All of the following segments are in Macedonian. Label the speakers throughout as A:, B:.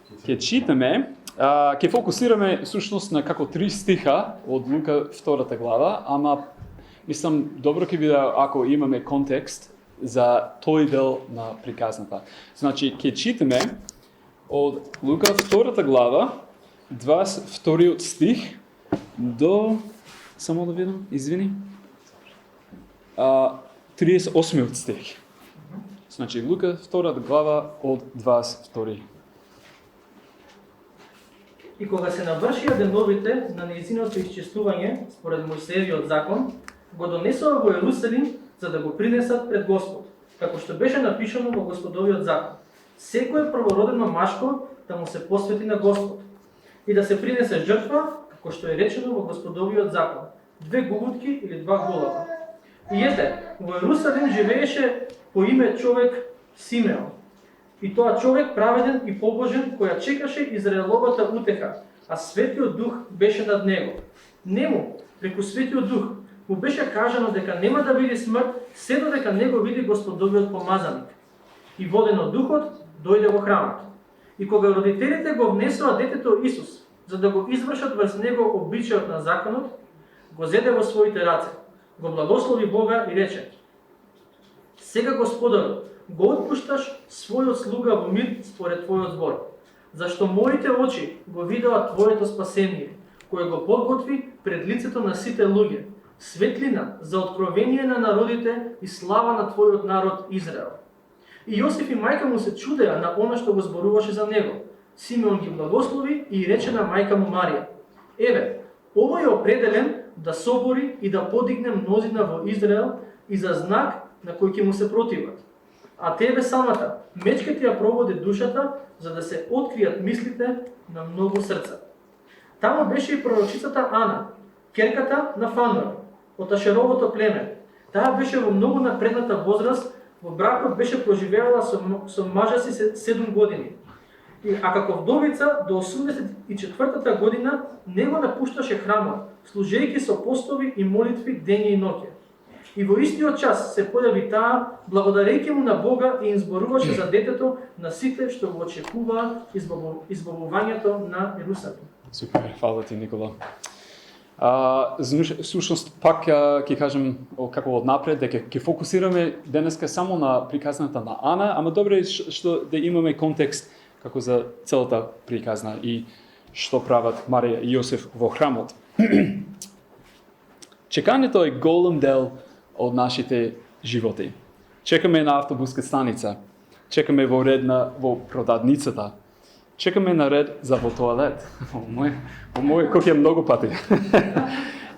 A: Ќе читаме, ќе фокусираме всушност на како 3 стиха од Лука 2 глава, ама мислам добро ќе биде ако имаме контекст за тој дел на приказната. Значи ќе читаме од Лука 2 глава, 22 стих до само да видам, извини. 38 стих. Значи Лука 2 глава од 22.
B: И кога се навршија деновите на нејзиното исчествување според Мојсеевиот закон, го донесува во Ерусалим за да го принесат пред Господ, како што беше напишано во Господовиот закон. Секој првородено машко да му се посвети на Господ и да се принесе жртва, како што е речено во Господовиот закон, 2 гугутки или 2 голаба. И ете, во Ерусалим живееше по име човек Симеон. И тоа човек праведен и побожен, која чекаше Израеловата утеха, а Светиот Дух беше над него. Нему, преку Светиот Дух, му беше кажано дека нема да види смрт, се додека не го види Господовиот помазаник. И воден од Духот, дојде во храмот. И кога родителите го внесоа детето Исус, за да го извршат врз него обичајот на законот, го зеде во своите раце, го благослови Бога и рече: Сега, Господаро, го отпушташ својот слуга во мир според твојот збор, зашто моите очи го видеа твоето спасение, кое го подготви пред лицето на сите луѓе, светлина за откровение на народите и слава на твојот народ Израел. И Јосиф и мајка му се чудеа на она што го зборуваше за него. Симеон ги благослови и рече на мајка му Марија: Еве, овој е определен да собори и да подигне мнозина во Израел и за знак на кој ќе му се противат. А тебе самата, мечка ти ја проводи душата, за да се откријат мислите на многу срца. Тамо беше и пророчицата Ана, керката на Фануел, од Ашеровото племе. Таа беше во многу напредната возраст, во бракот беше проживеала со мажа си 7 години. А како вдовица до 84-та година не го напушташе храмот, служејќи со постови и молитви дење и ноќе. И во истиот час се појави таа, благодарејќи му на Бога и им зборуваше за детето на сите што го очекуваа избавувањето на Ерусалим.
A: Супер, фала ти, Никола. Всушност, пак ќе кажем како однапред, дека ќе фокусираме денеска само на приказната на Ана, ама добре што да имаме контекст како за целата приказна и што прават Марија и Јосеф во храмот. Чекањето е голем дел од нашите животи. Чекаме на автобуска станица, чекаме во ред во продавницата, чекаме на ред за во тоалет. Во мој кој е многу пати.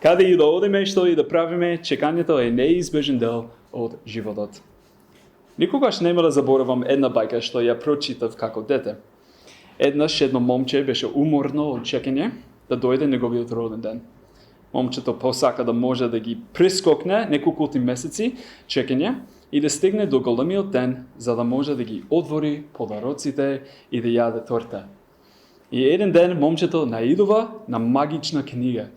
A: Каде и да одиме, што и да правиме, чекањето е неизбежен дел од животот. Никогаш нема да заборавам една бајка што ја прочитав како дете. Еднаш едно момче беше уморно од чекање да дојде неговиот роден ден. Момчето посака да може да ги прескокне неколкути месеци чекање и да стигне до големиот ден, за да може да ги отвори подароците и да јаде торта. И еден ден момчето наидува на магична книга.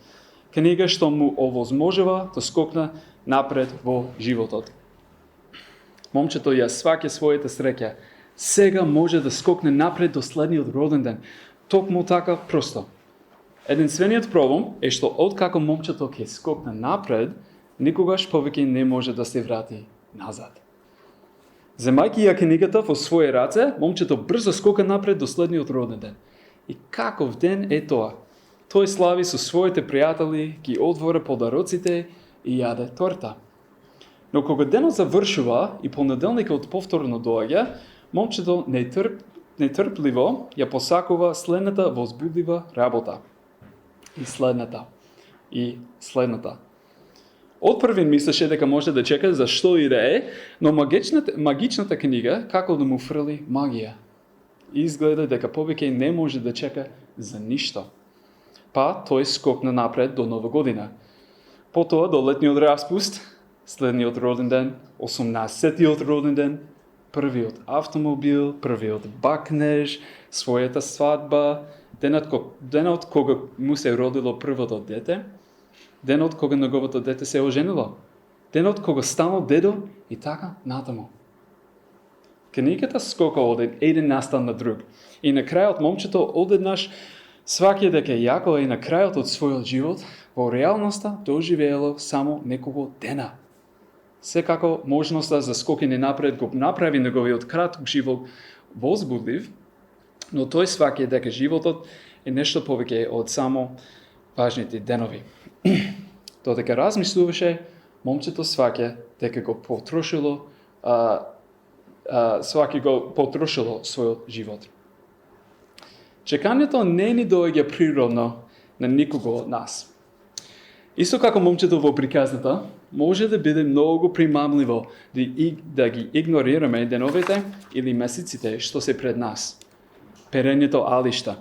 A: Книга што му овозможува да скокне напред во животот. Момчето ја сваќа својата среќа. Сега може да скокне напред до следниот роден ден. Токму така просто. Единствениот проблем е што откако момчето ќе скокне напред, никогаш повеќе не може да се врати назад. Земајќи ја книгата во своји раце, момчето брзо скока напред до следниот роден ден. И каков ден е тоа? Тој слави со своите пријатели, ги отвора подароците и јаде торта. Но кога денот завршува и понеделникот повторно доаѓа, момчето нетрпливо ја посакува следната возбудлива работа. И следната. Отпрвен мислеше дека може да чека за што и да е, но магичната книга како да му фрли магија. Изгледа дека повеќе не може да чека за ништо. Па тој скокна напред до Нова година. Потоа до летниот распуст, следниот роден ден, 18-тиот роден ден, првиот автомобил, првиот бакнеж, својата свадба, денот кога му се родило првото дете, денот кога неговото дете се оженило, денот кога станал дедо и така натаму. Книгата скока од еден настан на друг. И на крајот момчето одеднаш сваќа дека јако е на крајот од својот живот, во реалноста доживеело само неколку дена. Секако можноста за скокење напред го направи неговиот краток живот возбудлив, но тој сваќа дека животот е нешто повеќе од само важните денови. Додека размислуваше, момчето сваќа дека го потрошило својот живот. Чекањето не ни доаѓа природно на никого од нас. Исто како момчето во приказната, може да биде многу примамливо да ги игнорираме деновите или месеците што се пред нас. Перењето алишта,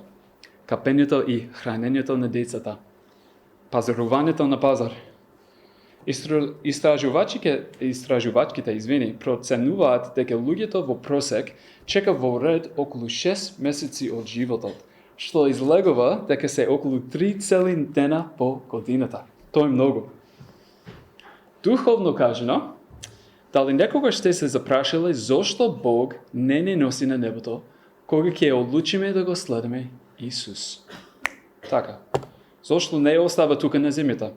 A: капењето и хранењето на децата, пазарувањето на пазар. Истражувачките проценуваат дека луѓето во просек чека во ред околу 6 месеци од животот, што излегува дека се околу 3 цели дена по годината. Тоа е многу. Духовно кажано, дали некогаш сте се запрашале зошто Бог не ни носи на небото, кога ќе одлучиме да го следиме Исус? Така, зошто не остава тука на земјата?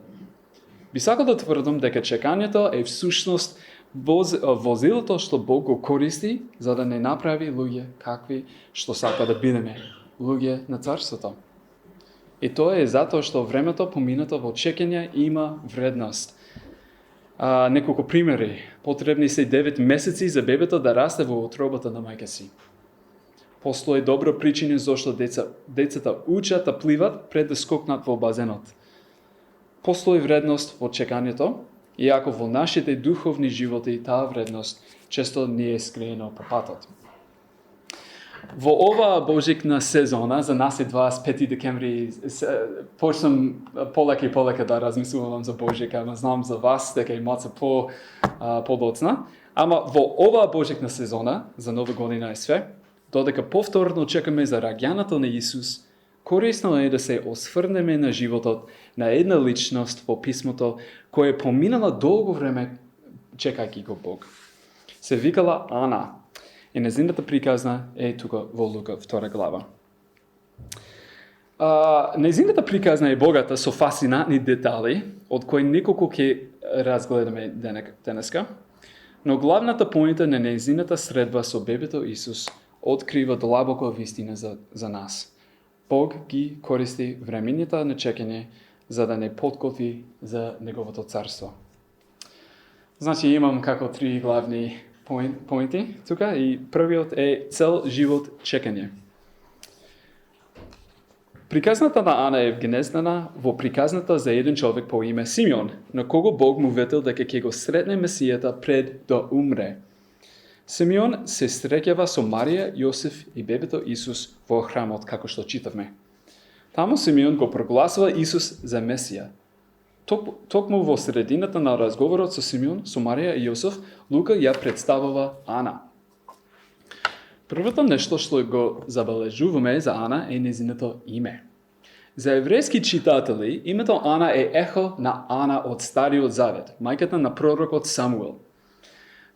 A: Би сакал да тврдам дека чекањето е всушност возилото што Бог го користи за да не направи луѓе какви што сака да бидеме, луѓе на царството. И тоа е затоа што времето поминато во чекање има вредност. Неколку примери. Потребни се 9 месеци за бебето да расте во утробата на мајка си. Постои добро причини зашто децата учат да пливат пред да скокнат во базенот. Постои вредност во чекањето, иако во нашите духовни животи таа вредност често не е скриена по патот. Во оваа божикна сезона, за нас е 25 декември, почнам полека и полека да размислувам за Божика, ама знам за вас дека е маца подоцна. Ама во оваа божикна сезона, за нова година е све, додека повторно чекаме за раѓањето на Исус, корисно е да се осврнеме на животот на една личност во писмото која е поминала долго време чекајќи го Бог. Се викала Ана. И незината приказна е тука во Лука 2 глава. Незината приказна е богата со фасцинатни детали, од кои неколку ќе разгледаме денеска, но главната поинта на незината средба со бебето Исус открива длабока вистина за нас. Бог ги користи времењата на чекање за да не подготви за неговото царство. Значи имам како 3 главни поинти тука и првиот е цел живот чекање. Приказната на Ана е вгнездена во приказната за еден човек по име Симеон, на кого Бог му ветил дека ќе го сретне Месијата пред да умре. Симеон се среќава со Марија, Јосиф и бебето Исус во храмот, како што читавме. Таму Симеон го прогласува Исус за Месија. Токму во средината на разговорот со Симеон, со Марија и Јосиф, Лука ја представува Ана. Првото нешто што го забележуваме за Ана е незиното име. За еврејски читатели, името Ана е ехо на Ана од Стариот Завет, мајката на пророкот Самуил.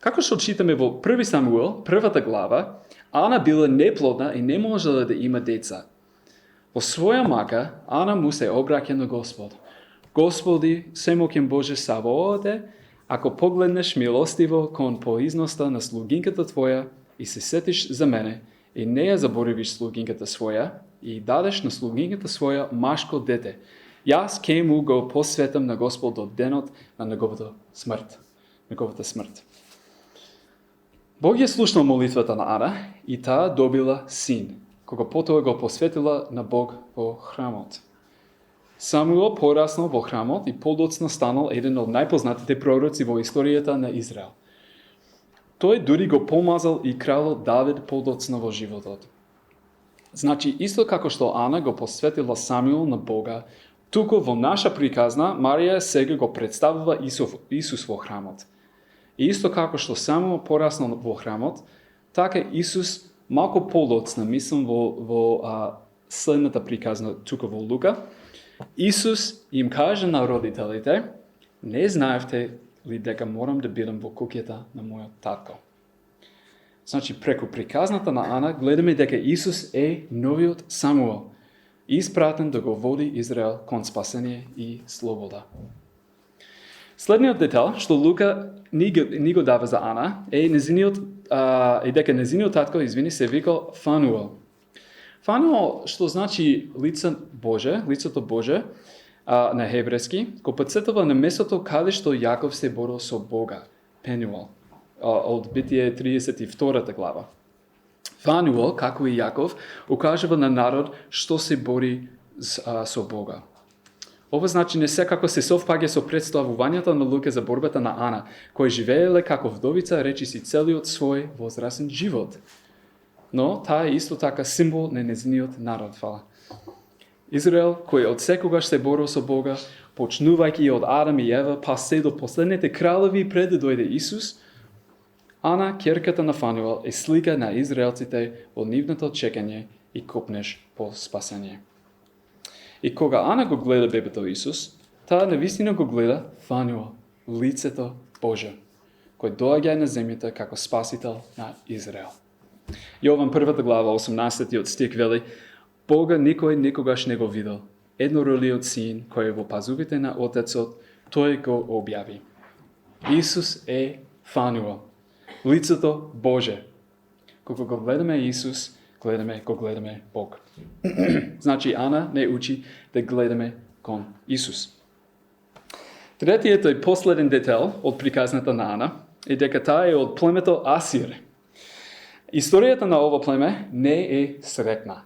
A: Како што читаме во 1 Самуил, првата глава, Ана била неплодна и не можела да има деца. Во своја мака, Ана му се обраќа на Господ. Господи, Семоќен Боже Саваоте, ако погледнеш милостиво кон поизноста на слугинката Твоја и се сетиш за мене, и не ја заборивиш слугинката своја, и дадеш на слугинката своја машко дете, јас ке му го посветам на Господ до денот на неговата смрт. Бог ја слушнал молитвата на Ана и таа добила син, кога потоа го посветила на Бог во храмот. Самуил пораснал во храмот и подоцна станал еден од најпознатите пророци во историјата на Израел. Тој дури го помазал и кралот Давид подоцна во животот. Значи, исто како што Ана го посветила Самуил на Бога, туку во наша приказна Марија сега го представува Исус во храмот. И исто како што Самуил пораснал во храмот, така Исус малку подоцна, мислам во следната приказна тука во Лука, Исус им каже на родителите, не знаевте ли дека морам да бидам во куќата на мојот татко. Значи, преку приказната на Ана, гледаме дека Исус е новиот Самуел, испратен да го води Израел кон спасение и слобода. Следниот детал, што Лука ни го дава за Ана, е дека незиниот татко, се викал Фануел. Фануел, што значи лицето Боже, на хебрески, го подсетува на местото каде што Јаков се борил со Бога, Пенуел, од Битие 32 глава. Фануел, како и Јаков, укажува на народ што се бори со Бога. Ова значи не секако се совпаѓа со представувањето на Лука за борбата на Ана, кој живееле како вдовица речиси целиот свој возрасен живот. Но таа е исто така символ на незиниот народ, фала. Израел, кој од секогаш се борил со Бога, почнувајќи од Адам и Ева, па се до последните кралеви пред да дојде Исус, Ана, ќерката на Фануел, е слика на израелците во нивното чекање и копнеж по спасение. И кога Ана го гледа бебето Исус, таа навистина го гледа Фануел, лицето Боже, кој доаѓа на земјата како спасител на Израел. Јован 1 глава, 18 стих вели: Бога никој никогаш не го видел. Еднородниот син, кој е во пазувите на Отецот, тој го објави. Исус е Фануел, лицето Боже. Кога го гледаме Исус, го гледаме Бог. Значи Ана не учи да гледаме кон Исус. Третиот и последен детал од приказната на Ана е дека таа е од племето Асир. Историјата на ова племе не е сретна.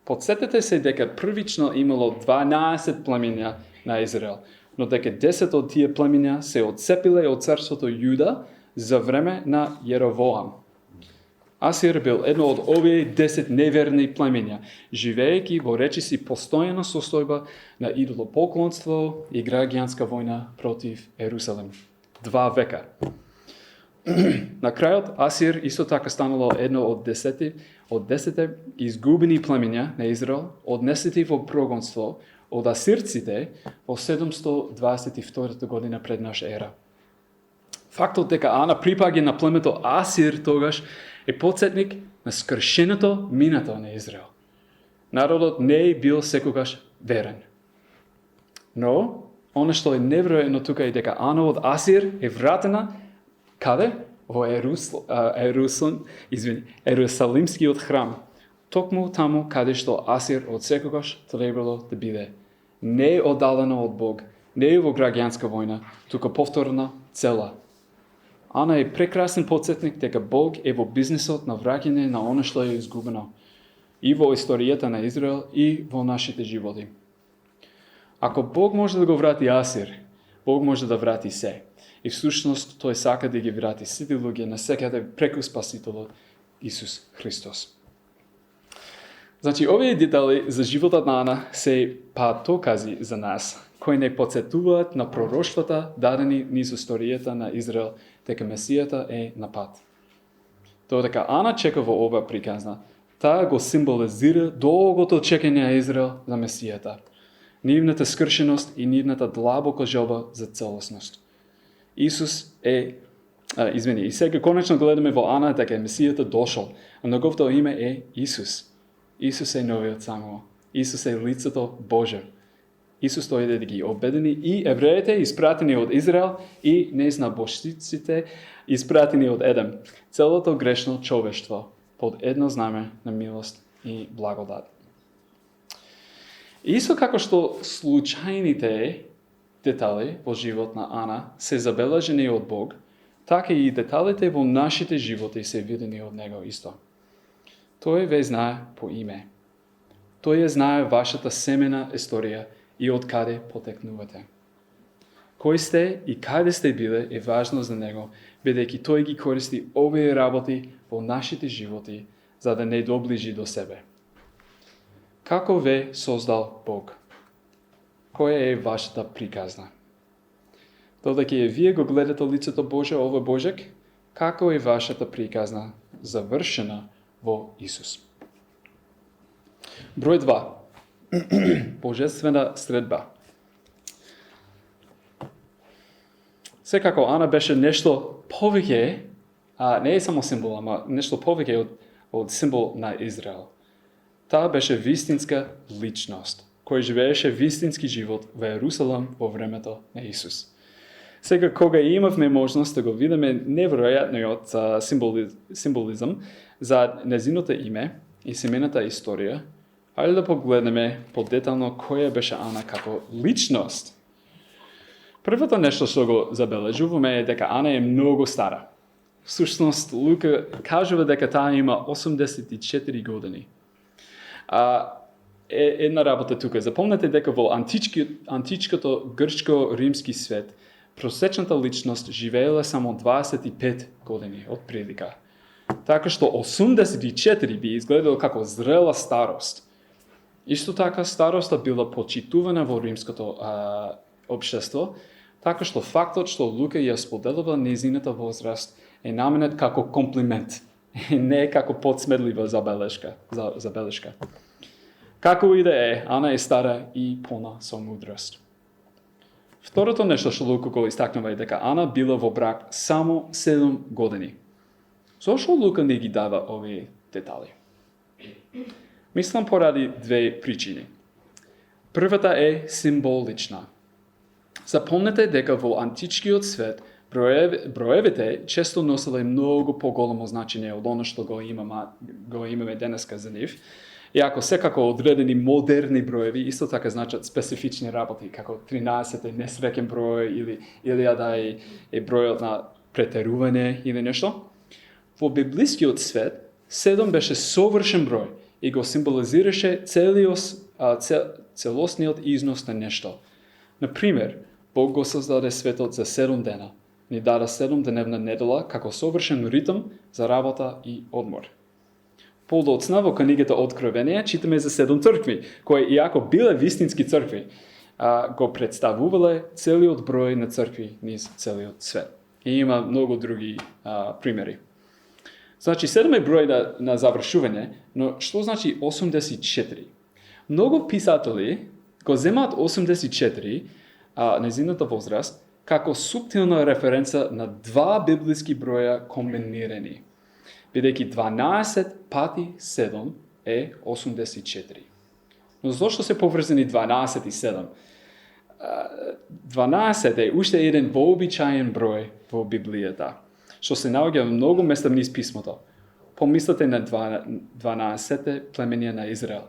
A: Подсетете се дека првично имало 12 племиња на Израел, но дека 10 од тие племиња се отцепиле од царството Јуда за време на Јеровоам. Асир бил едно од овие 10 неверни племиња, живеејќи во речиси постојана состојба на идолопоклонство и граѓанска војна против Ерусалим. 2 века. На крајот Асир исто така станало едно од 10 изгубени племиња на Израел, однесети во прогонство од асирците во 722 година пред наша ера. Фактот дека Ана припаѓа на племето Асир тогаш е потсетник на скршеното минато на Израел. Народот не е бил секогаш верен. Но, оно што е неверојатно тука е дека Ана од Асир е вратена каде? Во Ерусалимскиот храм. Токму таму каде што Асир од секогаш требало да биде. Не е оддалено од Бог, не е во граѓанска војна, тука повторна цела. Ана е прекрасен подсетник дека Бог е во бизнисот на враќање на оно што е изгубено. И во историјата на Израел, и во нашите животи. Ако Бог може да го врати Асир, Бог може да врати се. И всушност тој сака да ги врати сите луѓе на секаде преку Спасителот Исус Христос. Значи, овие детали за животот на Ана се патокази за нас, кои не подсетуваат на пророштвата дадени низ историјата на Израел, дека Месијата е на пат. Тоа дека Ана чека во ова приказна, таа го символизира долгото чекање на Израел за Месијата, нивната скршеност и нивната длабока желба за целосност. Исус е, и сега конечно гледаме во Ана дека Месијата дошол, а неговото име е Исус. Исус е новиот Самуел. Исус е лицето Боже. Исус дојде да ги обедини и евреите, испратени од Израел, и незнабожците, испратени од Едем. Целото грешно човештво под едно знаме на милост и благодат. Исто како што случајните детали во живот на Ана се забележени од Бог, така и деталите во нашите животи се видени од Него исто. Тој ве знае по име. Тој ја знае вашата семена историја и од каде потекнувате. Кој сте и каде сте биле е важно за Него, бидејќи Тој ги користи овие работи во нашите животи, за да не доближи до себе. Како ве создал Бог? Која е вашата приказна? Додека вие го гледате лицето Боже, ова Божек, како е вашата приказна завршена во Исус? Број 2. Божествена средба. Секако Ана беше нешто повеќе не е само символ, ама нещо повеќе од символ на Израел. Таа беше вистинска личност, кој живееше вистински живот во Ерусалим во времето на Исус. Сега, кога имавме можност да го видиме неверојатниот символизм за незиното име и семената историја, ајде да погледнеме подетално која беше Ана како личност. Првото нешто што го забележуваме е дека Ана е многу стара. Всушност, Лука кажува дека таа има 84 години. Една работа тука. Запомнете дека во античкото грчко-римски свет просечната личност живеела само 25 години од прилика. Така што 84 би изгледало како зрела старост. Исто така староста била почитувана во римското општество, така што фактот што Лука ја споделува незината возраст е наменет како комплимент, не како подсмедлива забелешка. Како и да е, Ана е стара и полна со мудрост. Второто нешто што Лука го истакнува е дека Ана била во брак само 7 години. Зошто Лука не ги дава овие детали? Мислам поради две причини. Првата е символична. Запомнете дека во античкиот свет броевите често носеле многу поголемо значење од оно што го имаме денеска за нив. Иако секако одредени модерни броеви исто така значат специфични работи, како 13 е несреќен број или 1000 е бројот на претерување или нешто. Во библискиот свет 7 беше совршен број и го символизираше целосниот износ на нешто. Например, Бог го создаде светот за 7 дена, ни даде 7-деневна недела како совршен ритм за работа и одмор. Подоцна во книгата Откровение читаме за 7 цркви, кои иако биле вистински цркви, го представувале целиот број на цркви низ целиот свет. И има многу други примери. Значи 7 е број на завршување, но што значи 84? Многу писатели го земаат 84, незината возраст, како суптилна референца на два библиски броја комбинирани. Бидејќи 12 пати 7 е 84. Но зошто се поврзани 12 и 7? 12 е уште еден вообичаен број во Библијата, што се наоѓа многу места низ писмото. Помислете на 12 племења на Израел,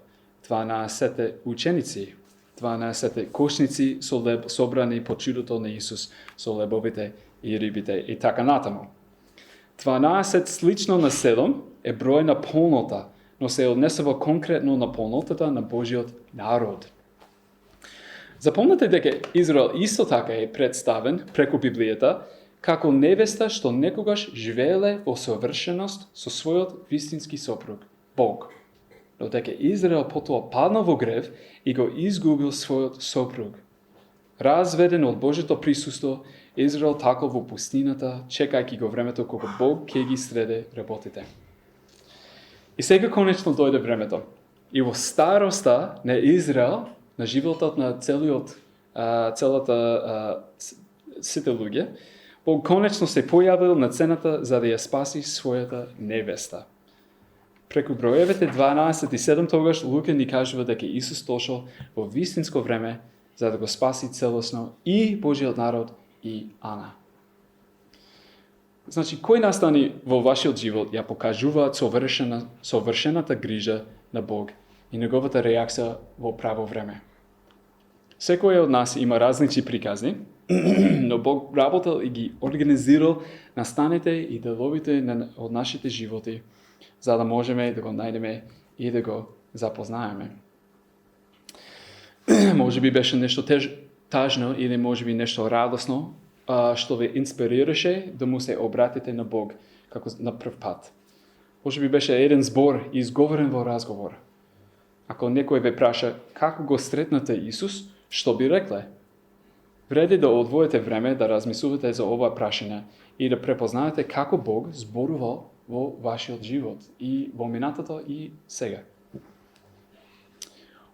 A: 12 ученици, 12 кошници со леб собрани по чудото на Исус, со лебовите и рибите и така натаму. 12 слично на 7 е број на полнота, но се однесува конкретно на полнотата на Божиот народ. Запомнете дека Израел исто така е представен преку Библијата како невеста што некогаш живееле во совршеност со својот вистински сопруг, Бог. Но дека Израел потоа падна во грев и го изгубил својот сопруг. Разведен од Божјото присуство, Израел такол во пустината, чекајќи го времето кога Бог ќе ги среде работите. И сега конечно дојде времето. И во староста на Израел, на животот на сите луѓе, Бог конечно се појавил на цената за да ја спаси својата невеста. Преку броевете 12 и 7 тогаш Лука ни кажува дека Исус дошол во вистинско време за да го спаси целосно и Божиот народ и Ана. Значи, кој настани во вашиот живот ја покажуваат совршената грижа на Бог и неговата реакција во право време. Секој од нас има различни приказни, но Бог работел и ги организирал настаните и деловите од нашите животи, за да можеме да го најдеме и да го запознаеме. Може би беше нешто тажно или може би нешто радосно, што ве инспирираше да му се обратите на Бог како на прв пат. Може би беше еден збор изговорен во разговор. Ако некој ве праша како го сретнате Исус, што би рекле? Вреди да одвоите време да размислувате за ова прашање и да препознаете како Бог зборувал во вашиот живот и во минатото и сега.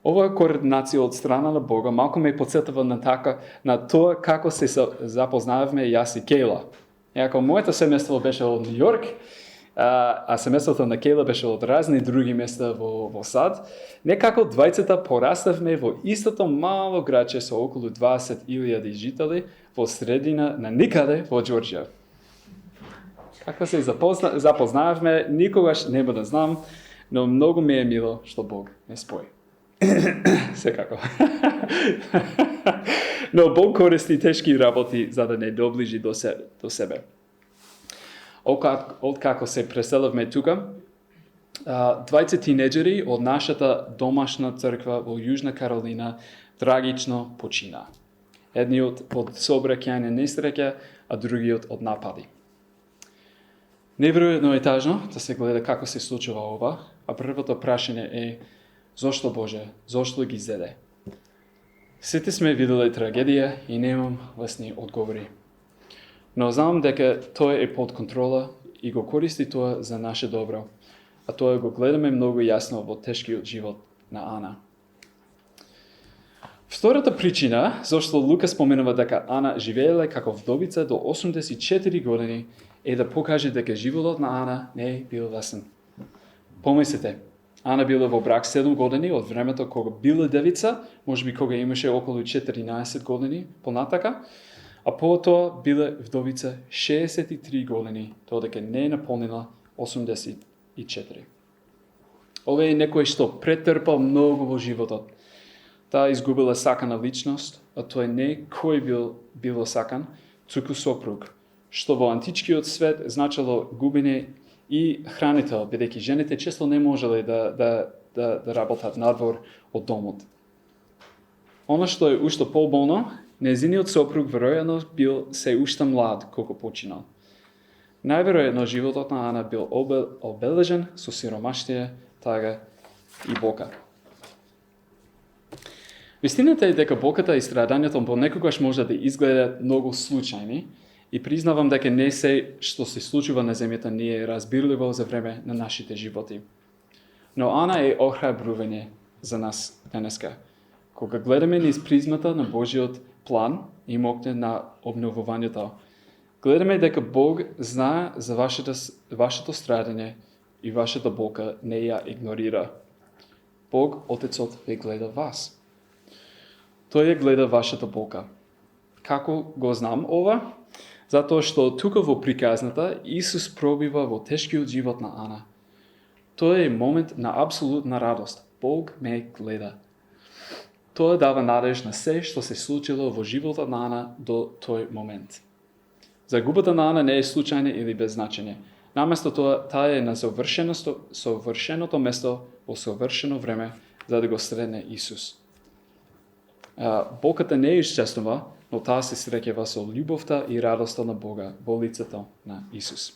A: Оваа координација од страна на Бога малку ме потсетува на тоа како се запознавме јас и Кейла. Ако моето семејство беше од Нью Йорк, а семејството на Кейла беше од разни други места во САД, некако двајцата пораставме во истото мало градче со околу 20,000 жители во средина на никаде во Џорџија. Како се запознавме, никогаш нема да знам, но многу ми е мило што Бог не спои. Секако. Но Бог користи тешки работи за да не доближи до себе. Откако се преселавме тука, 20 тинеџери од нашата домашна црква во Јужна Каролина трагично почина. Едниот од сообраќајна несреќа, а другиот од напади. Неверојатно е тажно да се гледа како се случува ова, а првото прашање е зошто Боже, зошто ги зеде? Сите сме виделе трагедија и немам лесни одговори. Но знам дека тоа е под контрола и го користи тоа за наше добро, а тоа го гледаме многу јасно во тешкиот живот на Ана. Втората причина зашто Лука споменува дека Ана живееле како вдовица до 84 години е да покаже дека животот на Ана не е бил лесен. Помислете, Ана била во брак 7 години од времето кога била девица, можеби кога имаше околу 14 години понатака, а потоа била вдовица 63 години, тоа дека не е наполнила 84. Ова е некој што претрпал многу во животот. Таа изгубила сакана личност, а тоа не кој било сакан, туку сопруг, што во античкиот свет значило губење и хранител, бидејќи жените често не можеле да работат надвор од домот. Оно што е уште поболно, нејзиниот сопруг веројатно бил се уште млад кога починал. Најверојатно животот на Ана бил обележен со сиромаштија, тага и бока. Вистината е дека боката и страдањето понекогаш може да изгледат многу случајни и признавам дека не се што се случува на земјата не е разбирливо за време на нашите животи. Но Ана е охрабрување за нас денеска. Кога гледаме низ призмата на Божиот план и мокне на обновувањето, гледаме дека Бог знае за вашето страдање и вашата болка не ја игнорира. Бог, Отецот, ве гледа вас. Тој ја гледа вашата болка. Како го знам ова? Затоа што тука во приказната Исус пробива во тешкиот живот на Ана. Тоа е момент на абсолютна радост. Бог ме гледа. Тоа дава надеж на се што се случило во животот на Ана до тој момент. Загубата на Ана не е случајна или без значење. Наместо тоа, таа е на совршеното место во совршено време за да го сретне Исус. Болката не е исчезнува, но таа се среќава со љубовта и радоста на Бога во лицето на Исус.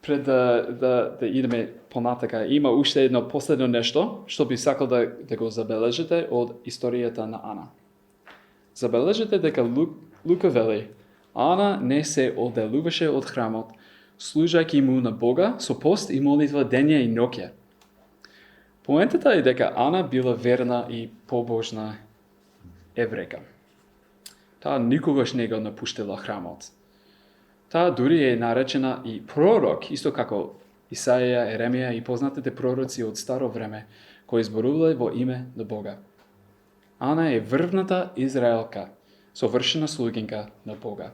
A: Пред да идеме понатака, има уште едно последно нешто што би сакал да го забележите од историјата на Ана. Забележете дека Лука вели, Ана не се одделуваше од храмот, служајќи му на Бога со пост и молитва дења и ноќе. Поентата е дека Ана била верна и побожна еврејка. Таа никогаш не го напуштила храмот. Таа дури е наречена и пророк, исто како Исаија, Еремија и познатите пророци од старо време, кои зборувале во име на Бога. Ана е врвната израелка, совршена слугинка на Бога.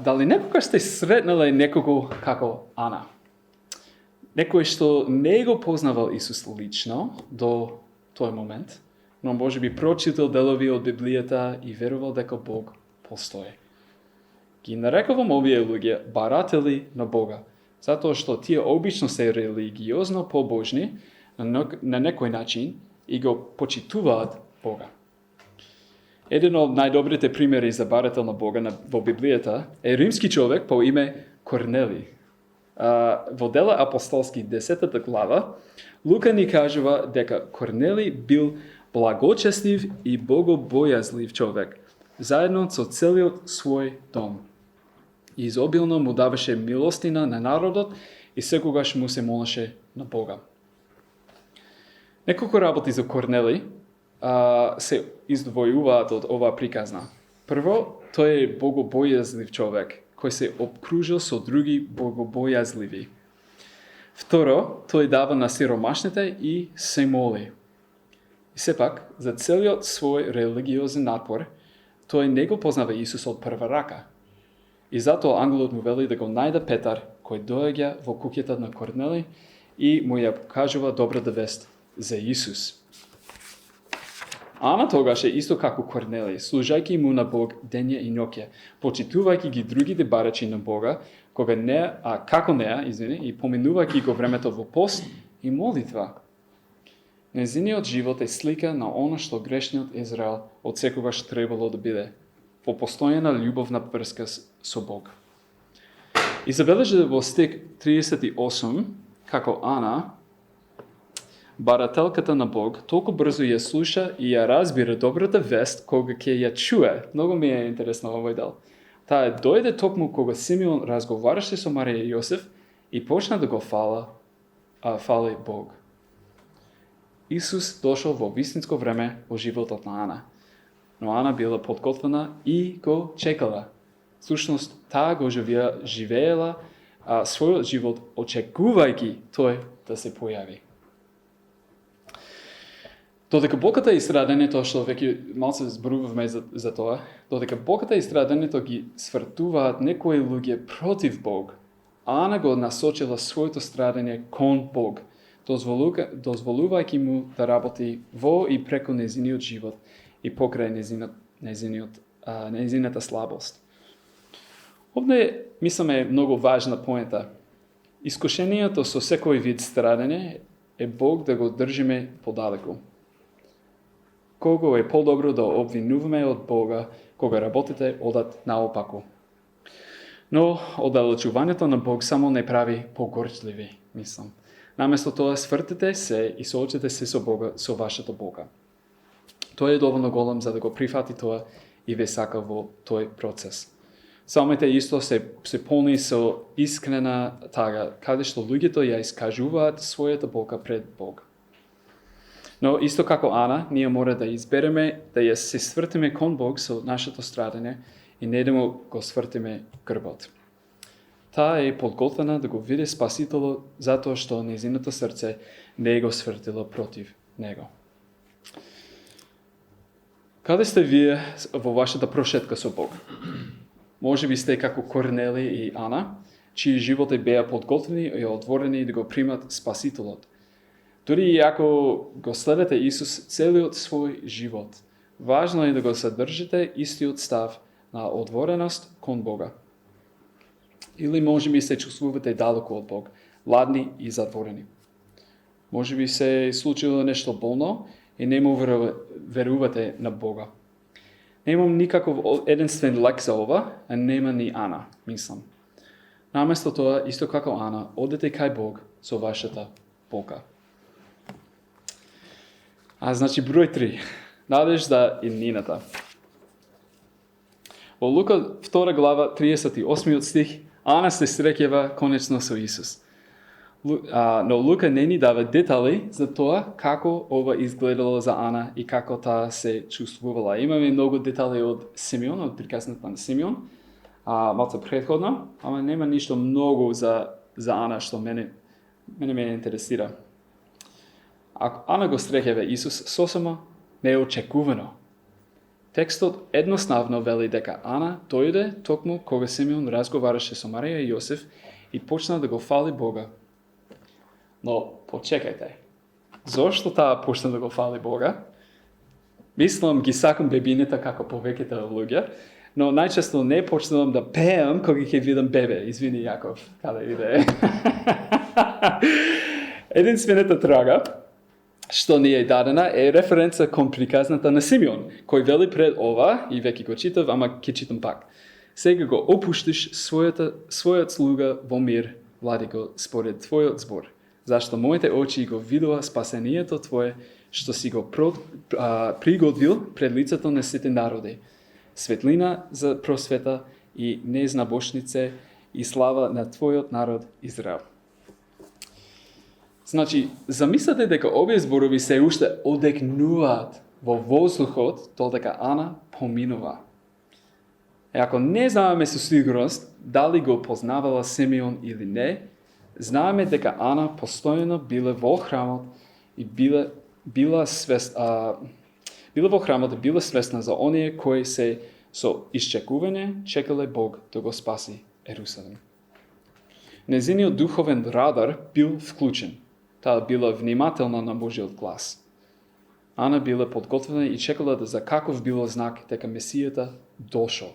A: Дали некогаш сте сретнале некого како Ана? Некој што не го познавал Исус лично до тој момент, но може би прочитал делови од Библијата и верувал дека Бог постои. Ги нарекувам овие луѓе баратели на Бога, затоа што тие обично се религиозно побожни на некој начин и го почитуваат Бога. Еден од најдобрите примери за барател на Бога во Библијата е римски човек по име Корнели. Во Дела апостолски 10 глава, Лука ни кажува дека Корнели бил благочестив и богобојазлив човек, заедно со целиот свој дом. И изобилно му даваше милостина на народот и секогаш му се молеше на Бога. Неколку работи за Корнели. се издвојуваат од оваа приказна. Прво, тој е богобојазлив човек, кој се обкружил со други богобојазливи. Второ, тој дава на сиромашните и се моли. И сепак, за целиот свој религиозен напор, тој не го познава Исус од прва рака. И затоа ангелот му вели да го најде Петар, кој доаѓа во куќата на Корнели и му ја покажува добрата вест за Исус. Ана тогаш е исто како Корнели, служајќи му на Бог дење и ноќе, почитувајќи ги другите барачи на Бога, како неа, и поминувајќи го времето во пост и молитва. Незиниот живот е слика на она што грешниот Израел од секогаш требало да биде, по постојана љубовна врска со Бог. И забележете во стих 38, како Ана, барателката на Бог, толку брзо ја слуша и ја разбира добрата вест кога ќе ја чуе. Многу ми е интересно овој дел. Таа дојде токму кога Симеон разговараше со Марија и Јосиф и почна да го фали Бог. Исус дошол во вистинско време во животот на Ана. Но Ана била подготвена и го чекала. Всушност, таа го живеела својот живот очекувајќи тој да се појави. Додека Богата и страдањето, што веќе малце зборувавме за тоа, додека Богата и страдањето ги свртуваат некои луѓе против Бог, Ана го насочила своето страдање кон Бог, дозволувајќи му да работи во и преку незиниот живот и покрај незината слабост. Овде, мислам, е многу важна поента. Искушението со секој вид страдање е Бог да го држиме подалеку. Кого е подобро да обвинуваме од Бога, кога работите одат наопаку. Но оддалечувањето на Бог само не прави погорчливи, мислам. Наместо тоа свртете се и соочете се со Бога, со вашата Бога. Тој е доволно голем за да го прифати тоа и ве сака во тој процес. Самите исто се полни со искрена тага, каде што луѓето ја искажуваат својата болка пред Бог. Но исто како Ана, ние мора да избереме да ја се свртиме кон Бог со нашето страдање и не да му го свртиме грбот. Таа е подготвена да го види Спасителот затоа што незиното срце не го свртило против него. Каде сте вие во вашата прошетка со Бог? Може би сте како Корнели и Ана, чии животи беа подготвени и отворени да го примат Спасителот. Дури и ако го следете Исус целиот свој живот, важно е да го задржите истиот став на отвореност кон Бога. Или може би се чувствувате далеко од Бог, ладни и затворени. Може би се случило нешто болно и не му верувате на Бога. Немам никаков единствен лек за ова, а нема ни Ана, мислам. Наместо тоа, исто како Ана, одете кај Бог со вашата болка. Значи, број 3. Надежда и нината. Во Лука 2 глава, 38 стих, Ана се среќава конечно со Исус. Но Лука не ни дава детали за тоа како ова изгледало за Ана и како таа се чувствувала. Имаме многу детали од Симеон, од приказната на Симеон, малце претходно, ама нема ништо многу за Ана што мене ме интересира. Ако Ана го среќава Исус сосема неочекувано. Текстот едноставно вели дека Ана дојде токму кога Симеон разговараше со Марија и Јосиф и почна да го фали Бога. Но почекајте. Зошто таа почна да го фали Бога? Мислам, ги сакам бебините како повеќето луѓе, но најчесто не почнувам да пеам кога ќе видам бебе. Извини, Јаков, каде иде? Единствената трага што ни е дадена е референца кон приказната на Симеон, кој вели пред ова, и веќе го читав, ама ќе читам пак. Сега го опуштиш својот слуга во мир, владико, според твојот збор. Зашто моите очи го видува спасението твое, што си го приготвил пред лицето на сите народи. Светлина за просвета и незнабошнице и слава на твојот народ Израел. Значи, замислете дека овие зборови се уште одекнуваат во воздухот додека Ана поминува. И ако не знаеме со сигурност дали го познавала Симеон или не, знаеме дека Ана постојано била во храмот и била свесна за оние кои се со исчекување чекале Бог да го спаси Ерусалим. Незиниот духовен радар бил вклучен. Таа била внимателна на Божиот глас. Ана била подготвена и чекала да за каков било знак дека Месијата дошол.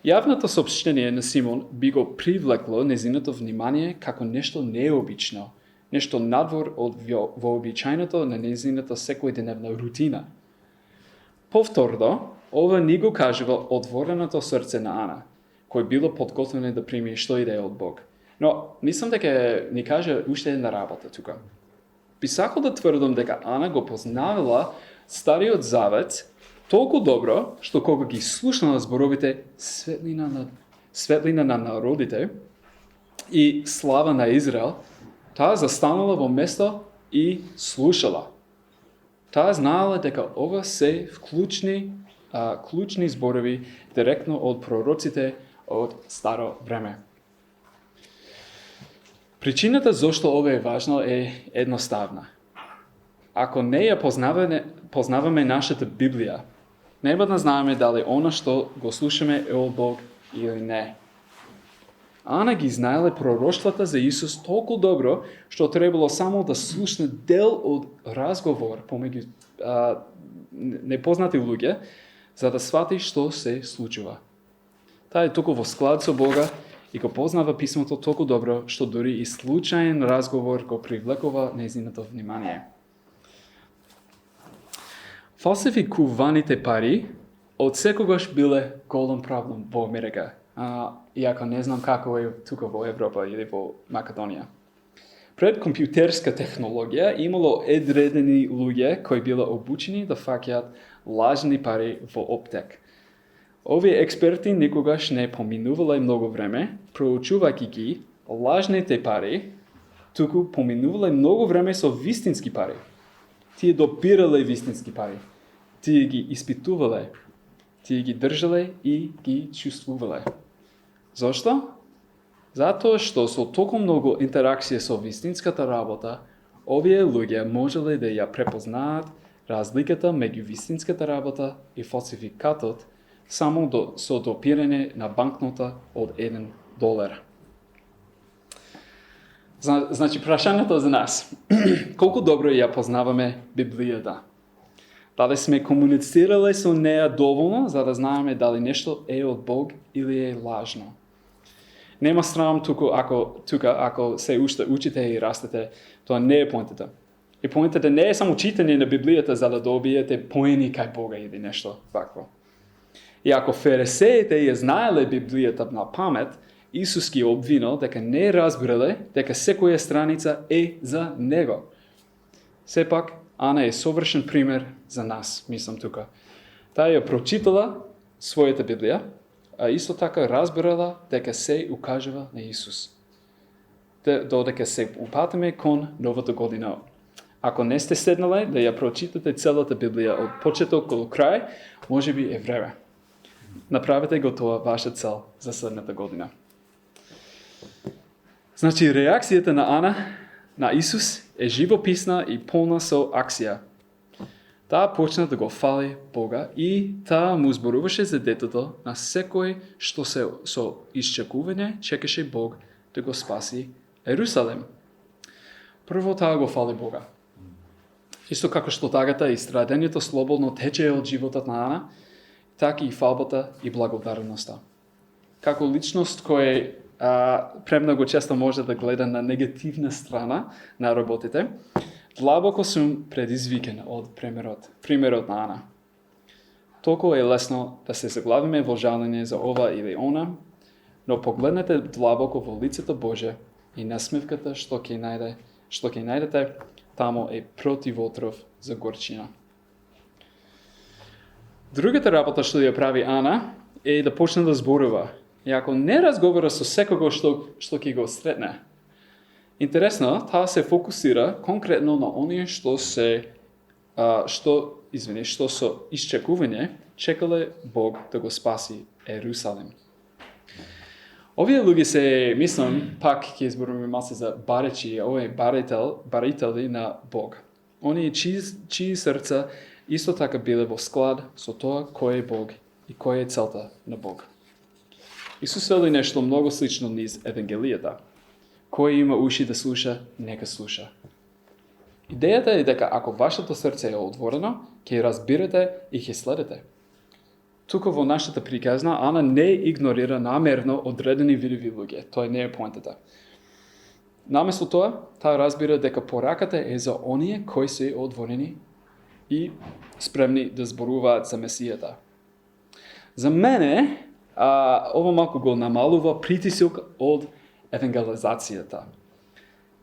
A: Јавното соопштение на Симон би го привлекло незиното внимание како нешто необично, нешто надвор од вообичајното на незината секојдневна рутина. Повторно, ова ни го кажува отвореното срце на Ана, кој било подготвено да прими што и да е од Бог. Но мислам дека ни каже уште една работа тука. Би сакал да тврдам дека Ана го познавала Стариот Завет толку добро, што кога ги слушнала зборовите светлина на народите и слава на Израел, таа застанала во место и слушала. Таа знаела дека ова се клучни зборови директно од пророците од старо време. Причината зошто ова е важно е едноставна. Ако не ја познаваме нашата Библија, нема да знаеме дали она што го слушаме е од Бог или не. Ана ги знаеле пророштвата за Исус толку добро, што требало само да слушне дел од разговор помеѓу непознати луѓе, за да свати што се случува. Таа е толку во склад со Бога и го познава писмото толку добро, што дури и случаен разговор го привлекува нејзиното внимание. Фалсификуваните пари од секогаш биле голем проблем во Америка, иако не знам како е тука во Европа или во Македонија. Пред компјутерска технологија имало одредени луѓе кои биле обучени да фаќаат лажни пари во оптек. Овие експерти никогаш не поминувале многу време, проучувајќи ги лажните пари, туку поминувале многу време со вистински пари. Тие допирале вистински пари. Тие ги испитувале. Тие ги држале и ги чувствувале. Зошто? Затоа што со толку многу интеракција со вистинската работа, овие луѓе можеле да ја препознаат разликата меѓу вистинската работа и фалсификатот само со допирање на банкнота од $1. Значи, прашањето за нас. Колку добро ја познаваме Библијата? Дали сме комуницирале со неа доволно, за да знаеме дали нешто е од Бог или е лажно? Нема срам ако се уште учите и растете, тоа не е поентата. И поентата не е само читање на Библијата за да добиете поени кај Бога или нешто вакво. И ако фарисеите ја знаеле Библијата на памет, Исус ги обвинил дека не разбирале дека секоја страница е за него. Сепак, Ана е совршен пример за нас, мислам тука. Таа ја прочитала својата Библија, а исто така разбирала дека се укажува на Исус. Додека се упатиме кон новата година. Ако не сте седнале да ја прочитате целата Библија од почеток до крај, можеби е време. Направете го тоа ваша цел за следната година. Значи, реакцијата на Ана на Исус е живописна и полна со акција. Таа почна да го фали Бога и таа му зборуваше за детето на секој што се со исчекување чекаше Бог да го спаси Ерусалим. Прво таа го фали Бога. Исто како што тагата и страдењето слободно тече од животот на Ана, така и фалбата и благодарноста. Како личност која премногу често може да гледа на негативна страна на работите, длабоко сум предизвикан од примерот на Ана. Толку е лесно да се заглавиме во жалење за ова или она, но погледнете длабоко во лицето Боже и насмевката што ќе најдете, тамо е противотров за горчина. Другата работа што ја прави Ана е да почне да зборува, и ако не разговара со секого што ќе го сретне. Интересно, таа се фокусира конкретно на оние што се што со исчекување чекале Бог да го спаси Ерусалим. Овие луѓе се, мислам, пак ќе зборуваме малце за баречи, овие барители на Бог. Они чии срца исто така биле во склад со тоа кој е Бог и која е целта на Бог. Исус вели нешто многу слично низ Евангелијата. Кој има уши да слуша, нека слуша. Идејата е дека ако вашето срце е отворено, ќе разбирате и ќе следите. Тука во нашата приказна, Ана не игнорира намерно одредени видови луѓе. Тоа не е поентата. Наместо тоа, таа разбира дека пораката е за оние кои се отворени и спремни да зборуваат за Месијата. За мене, ова малку го намалува притисок од евангелизацијата.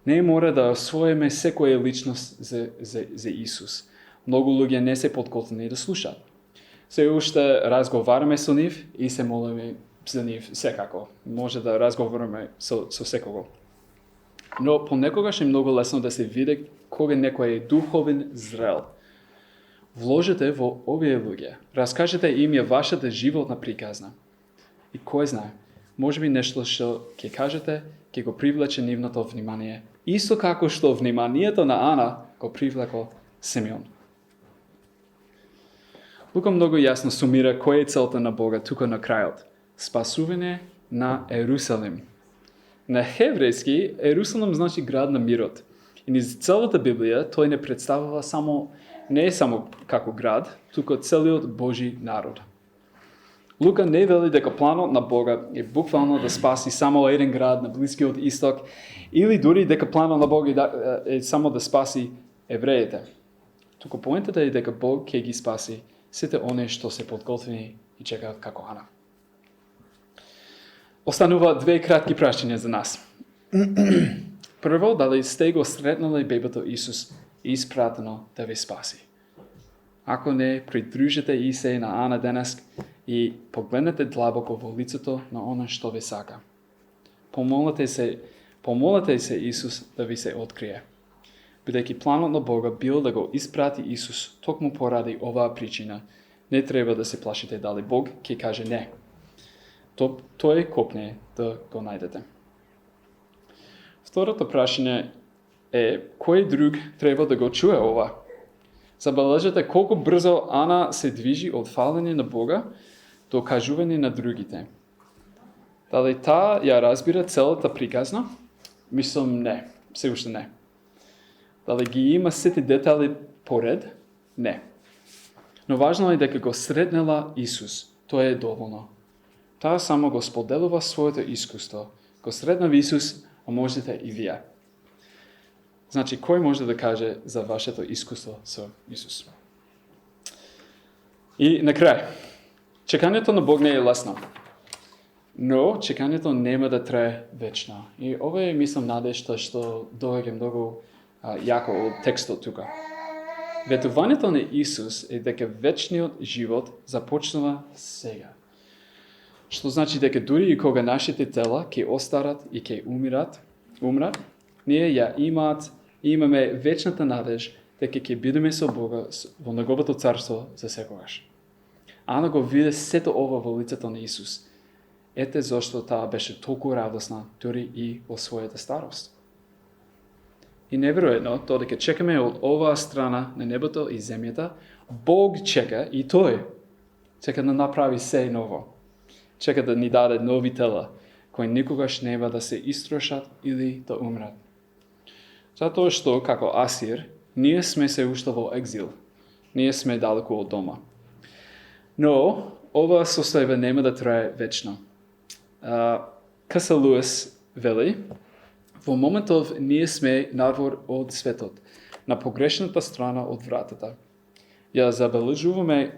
A: Не мора да освоиме секоја личност за Исус. Многу луѓе не се подготвени да слушаат. Се уште разговараме со нив и се молиме за нив секако. Може да разговараме со секого. Но понекогаш е многу лесно да се види кога некој е духовен зрел. Вложете во овие луѓе. Раскажете им ја вашата животна приказна. И кој знае, можеби нешто што ќе кажете, ќе го привлече нивното внимание. Исто како што вниманието на Ана го привлекло Симеон. Лука многу јасно сумира која е целта на Бога тука на крајот. Спасување на Ерусалим. На хеврејски, Ерусалим значи град на мирот. И низ целата Библија тој не представува не само како град, туку целиот Божи народ. Лука не вели дека планот на Бога е буквално да спаси само еден град на Блискиот Исток, или дури дека планот на Бога е само да спаси евреите. Туку поентата е дека Бог ќе ги спаси сите оние што се подготвени и чекаат како Ана. Останува две кратки прашања за нас. Прво, дали сте го сретнали бебето Исус испратено да ви спаси? Ако не, придружете и се на Ана денес и погледнете длабоко во лицето на оно што ви сака. Помолете се Исус да ви се открие. Бидејќи планот на Бога бил да го испрати Исус токму поради оваа причина, не треба да се плашите дали Бог ќе каже не. Тој копне да го најдете. Второто прашање е кој друг треба да го чуе ова? Забележете колку брзо Ана се движи од фалење на Бога до кажување на другите. Дали таа ја разбира целата приказна? Мислам не, се уште не. Дали ги има сите детали поред? Не. Но важно е дека го сретнела Исус. Тоа е доволно. Таа само го споделува своето искуство. Го сретнав Исус, а можете и вие. Значи, кој може да каже за вашето искуство со Исус? И на крај, чекањето на Бог не е лесно. Но чекањето нема да трае вечно. И ова е, мислам, надежта што доаѓа многу јако од текстот тука. Ветувањето на Исус е дека вечниот живот започнува сега. Што значи дека дури и кога нашите тела ќе остарат и ќе умрат, ние ја имаме вечната надеж дека ќе бидеме со Бога во Неговото царство за секогаш. Ана го виде сето ова во лицето на Исус. Ете зашто таа беше толку радосна дури и во својата старост. И неверојатно, тоа дека чекаме од оваа страна на небото и земјата, Бог чека и Тој чека да направи се ново. Чека да ни даде нови тела, кои никогаш нема да се истрошат или да умрат. Затоа што, како Асир, ние сме се уште во екзил. Ние сме далеку од дома. Но, ова состојба нема да трае вечно. К.С. Луис вели, во моментов ние сме надвор од светот, на погрешната страна од вратата. Ја забележуваме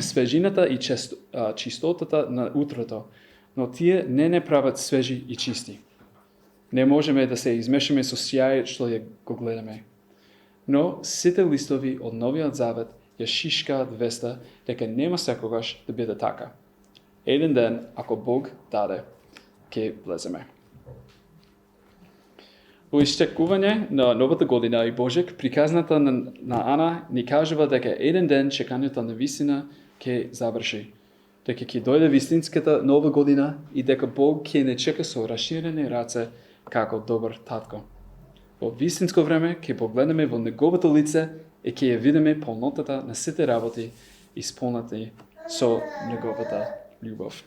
A: свежината и чистотата на утрото, но тие не прават свежи и чисти. Не можеме да се измешаме со сјајот што ја го гледаме. Но сите листови од Новиот Завет ја шишкаат веста дека нема секогаш да биде така. Еден ден, ако Бог даде, ќе влеземе. Во исчекување на новата година и Божек, приказната на Ана ни кажува дека еден ден чекањето на вистина ќе заврши. Дека ќе дојде вистинската нова година и дека Бог ќе не чека со расширени раце како добар татко. Во вистинско време ќе погледнеме во неговото лице и ќе ја видиме полнотата на сите работи исполнати со неговата љубов.